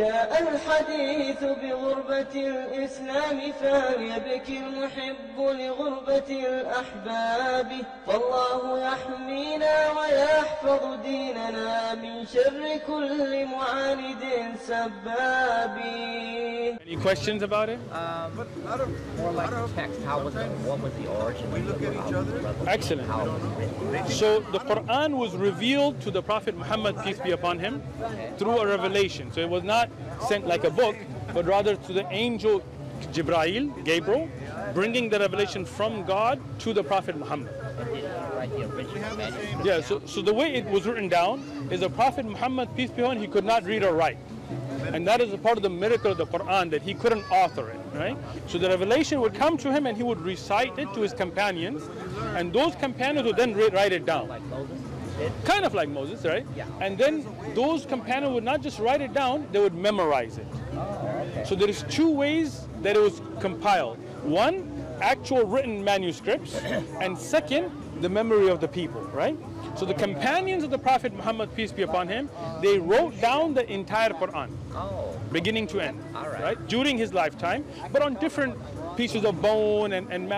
جاء الحديث بغربة الإسلام فليبكي المحب لغربة الأحباب فالله يحمينا ويحفظ ديننا من شر كل معاند سباب. Any questions about it? More like the text. What was the origin? We look at each other. Excellent. So the Quran was revealed to the Prophet Muhammad, peace be upon him, through a revelation. So it was not sent like a book, but rather to the angel Gabriel, bringing the revelation from God to the Prophet Muhammad. Yeah, so the way it was written down is the Prophet Muhammad, peace be upon him, he could not read or write. And that is a part of the miracle of the Quran, that he couldn't author it, right? So the revelation would come to him and he would recite it to his companions, and those companions would then write it down. Like Moses? Kind of like Moses, right? Yeah. And then those companions would not just write it down, they would memorize it. So there is two ways that it was compiled. One, actual written manuscripts, and second, the memory of the people, right? So the companions of the Prophet Muhammad, peace be upon him, they wrote down the entire Quran, beginning to end, right? During his lifetime, but on different pieces of bone and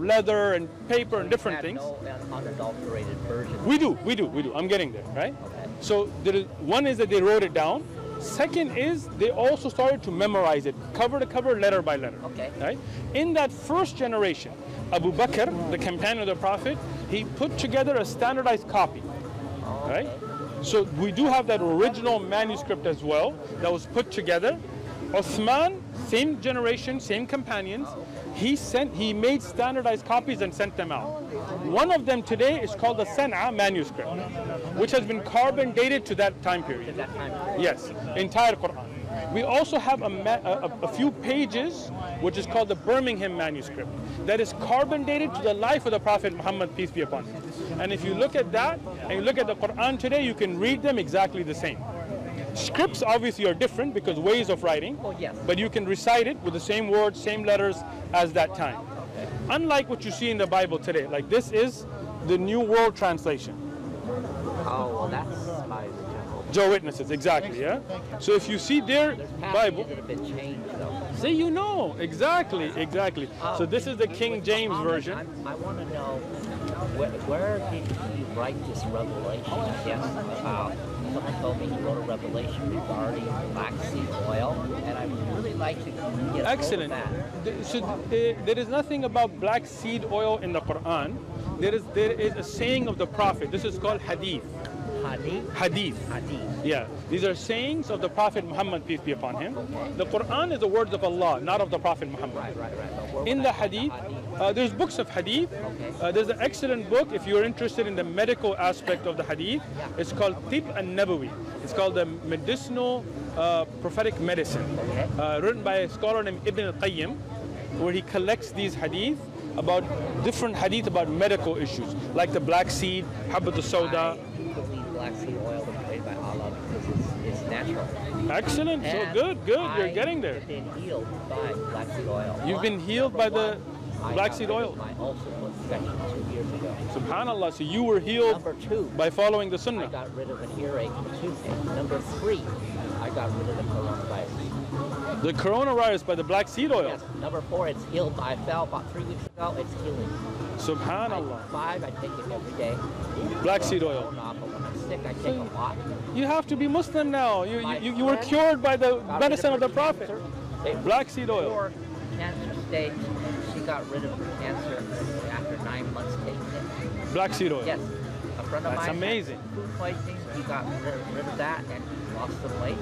leather and paper and different things. No unadulterated version. We do. I'm getting there, right? Okay. So one is that they wrote it down. Second is they also started to memorize it, cover to cover, letter by letter. Okay. Right? In that first generation, Abu Bakr, the companion of the Prophet, he put together a standardized copy. Right? So we do have that original manuscript as well that was put together. Uthman, same generation, same companions, he made standardized copies and sent them out. One of them today is called the San'a manuscript, which has been carbon dated to that time period. Yes, entire Quran. We also have a few pages, which is called the Birmingham manuscript, that is carbon dated to the life of the Prophet Muhammad, peace be upon him. And if you look at that, and you look at the Quran today, you can read them exactly the same. Scripts obviously are different because ways of writing, but you can recite it with the same words, same letters as that time. Unlike what you see in the Bible today, like this is the New World Translation. Oh, well, that's by the Joe Witnesses, exactly, yeah? So if you see their Bible, that have been changed, though. see, you know, exactly. So this is the King James version. I want to know, where did he write this revelation, I guess, about, someone told me he wrote a revelation regarding black seed oil, and I'd really like to get a Excellent. hold of that. So there is nothing about black seed oil in the Quran. There is a saying of the Prophet. This is called hadith. Hadith. Yeah, these are sayings of the Prophet Muhammad, peace be upon him. The Quran is the words of Allah, not of the Prophet Muhammad. Right. In the hadith, there's books of hadith. There's an excellent book if you're interested in the medical aspect of the hadith. It's called Tib an-Nabawi. It's called the medicinal prophetic medicine, written by a scholar named Ibn al-Qayyim, where he collects these hadith about different hadith about medical issues, like the black seed, Habat al-Sauda. Black seed oil was created by Allah because it's natural. Excellent. And so good. You're getting there. I've been healed by black seed oil. You've been healed by the black seed oil. My ulcer was infection 2 years ago. Subhanallah. So you were healed Number 2, by following the I Sunnah. got rid of an earache and a toothache. Number 3, I got rid of the coronavirus. The coronavirus by the black seed oil. Yes. Number 4, it's healed. I fell about 3 weeks ago. It's healing. Subhanallah. 5, I take it every day. Black seed oil. But when I'm sick, I take a lot. You have to be Muslim now. You were cured by the medicine of the Prophet. Black seed oil. 4 cancer stage. She got rid of her cancer after 9 months taking it. Black seed oil. Yes. A friend of That's mine amazing. had food poisoning. He got rid of that and he lost some weight.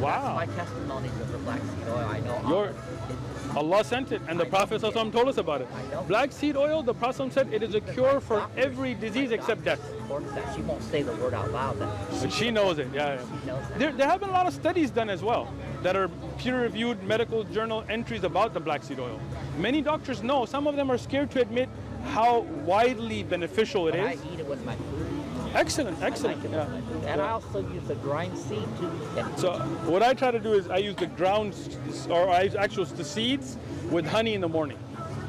Wow. That's my testimonies of the black seed oil. I know Allah sent it, and the Prophet ﷺ told us about it. Black seed oil, the Prophet said, it is a cure for every disease except death. She won't say the word out loud. But she knows it, yeah. She knows that. There have been a lot of studies done as well that are peer-reviewed medical journal entries about the black seed oil. Many doctors know. Some of them are scared to admit how widely beneficial it is. I eat it with my food. Excellent. Yeah. And I also use the grind seed too. So what I try to do is I use the ground, or I actually the seeds with honey in the morning.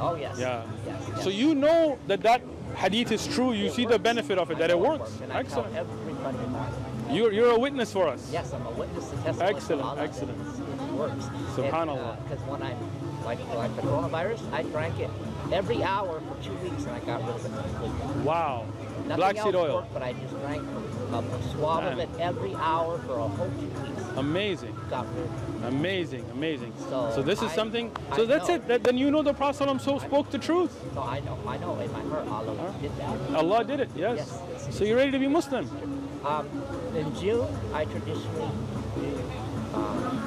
Oh yes. Yeah. Yes. So you know that hadith is true. You see the benefit of it, that it works. And I tell Excellent. everybody about it. You're a witness for us. Yes, I'm a witness to testimony. Excellent, excellent. It works. Subhanallah. Because when I'm like the coronavirus, I drank it every hour for 2 weeks and I got rid of it completely. Wow. Nothing Black else seed oil. worked, but I just drank a swab of it every hour for a whole 2 weeks. Amazing. Got rid of it. Amazing, amazing. So this is something. So I that's know. it. Then you know the Prophet spoke the truth. So I know in my heart Allah did that. Allah did it. Yes. Yes. So you're ready to be Muslim. In June, I traditionally do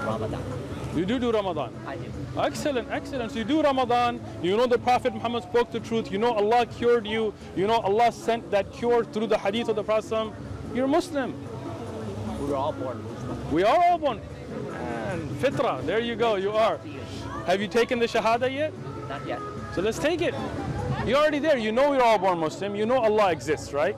Ramadan. You do Ramadan. I do. Excellent, excellent. So you do Ramadan. You know the Prophet Muhammad spoke the truth. You know Allah cured you. You know Allah sent that cure through the hadith of the Prophet. You're Muslim. We were all born Muslim. We are all born. And Fitra, there you go. You are. Have you taken the Shahada yet? Not yet. So let's take it. You're already there. You know we're all born Muslim. You know Allah exists, right?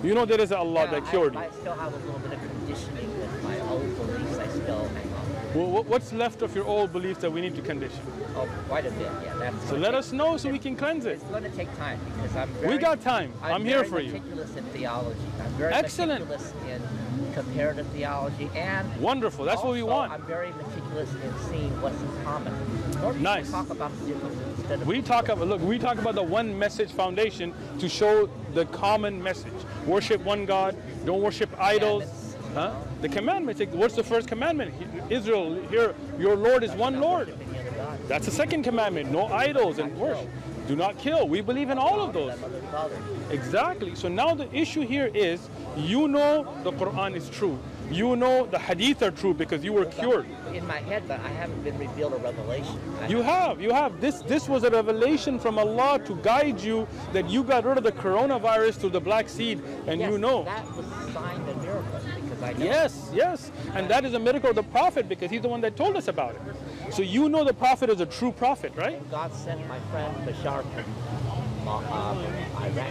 You know there is an Allah that cured you. I still have a little bit of conditioning with my old beliefs. I still hang on. Well, what's left of your old beliefs that we need to condition? Oh, quite a bit. Yeah, that's. So let us know so we can cleanse it. It's going to take time because I'm very. We got time. I'm here for you. I'm very meticulous in theology. I'm very Excellent. meticulous in comparative theology and. Wonderful. That's also, what we want. I'm very meticulous in seeing what's in common. More people Nice. talk about the differences instead of. We talk about the one message foundation to show the common message. Worship one God. Don't worship idols. Huh? The commandments. What's the first commandment? Israel, here, your Lord is one Lord. That's the second commandment. No idols and worship. Do not kill. We believe in all of those. Exactly. So now the issue here is, you know the Quran is true. You know the hadith are true because you were cured. In my head, but I haven't been revealed a revelation. You have. This was a revelation from Allah to guide you that you got rid of the coronavirus through the black seed, and yes, you know. That was a sign and miracle because I know. Yes. And that is a miracle of the Prophet because he's the one that told us about it. So you know the Prophet is a true prophet, right? God sent my friend Bashar from Iraq.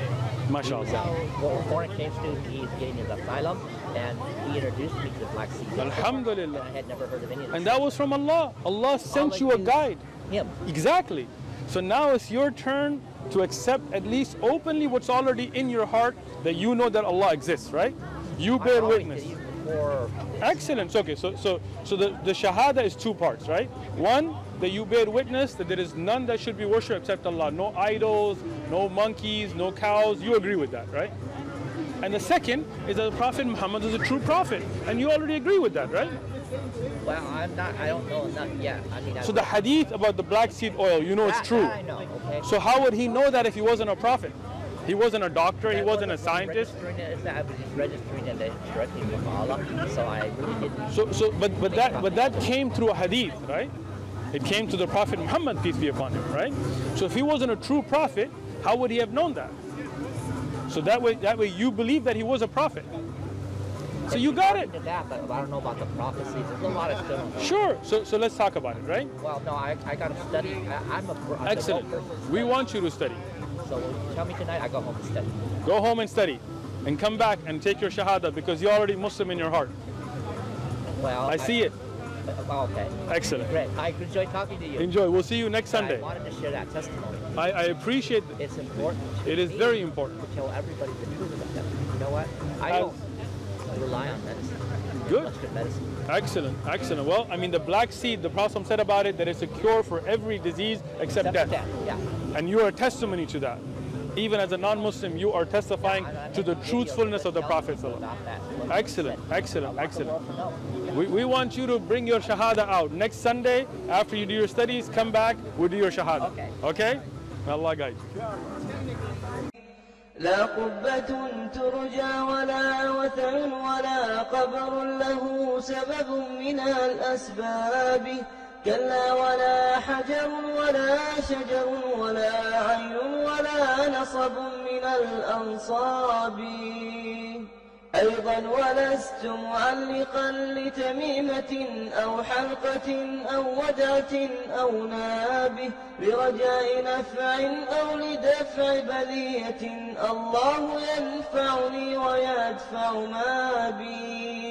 MashaAllah. He was a foreign exchange student. He's getting his asylum, and he introduced me to the Black Sea. Alhamdulillah. I had never heard of any of this. And that was from Allah. Allah sent you a guide. Him. Exactly. So now it's your turn to accept at least openly what's already in your heart, that you know that Allah exists, right? You bear witness. Excellent. Okay, so the Shahada is two parts, right? One, that you bear witness that there is none that should be worshipped except Allah. No idols, no monkeys, no cows. You agree with that, right? And the second is that the Prophet Muhammad is a true prophet. And you already agree with that, right? Well, I don't know enough yet. I mean, so the hadith about the black seed oil, you know it's true. I know, okay. So how would he know that if he wasn't a prophet? He wasn't a doctor, he wasn't a scientist. I was just registering it directly from Allah, so I really didn't. But that came through a hadith, right? It came to the Prophet Muhammad, peace be upon him, right? So if he wasn't a true prophet, how would he have known that? So that way you believe that he was a prophet. So you got it. That, but I don't know about the prophecies. There's a lot of stuff. Sure. So let's talk about it, right? Well, no, I got to study. I'm excellent. We want you to study. So tell me tonight, I go home and study. Go home and study, and come back and take your Shahada because you're already Muslim in your heart. Well, I see it. Okay. Excellent. Great. I enjoy talking to you. Enjoy. We'll see you next Sunday. I wanted to share that testimony. I appreciate it. It's important. It is very important. To tell everybody the truth about that. You know what? I don't rely on medicine. Good. Much good medicine. Excellent. Excellent. Well, I mean, the black seed, the Prophet said about it that it's a cure for every disease except death. Yeah. And you are a testimony to that. Even as a non-Muslim, you are testifying to the truthfulness of the Prophet. Excellent. Excellent. Excellent. We want you to bring your Shahada out. Next Sunday, after you do your studies, come back, we'll do your Shahada. Okay? May Allah guide you. لا قبة ترجى ولا وثن ولا قبر له سبب من الأسباب كلا ولا حجر ولا شجر ولا عين ولا نصب من الأنصاب أيضا ولست معلقا لتميمة أو حلقة أو ودعة أو نابه برجاء نفع أو لدفع بلية الله ينفعني ويدفع ما بي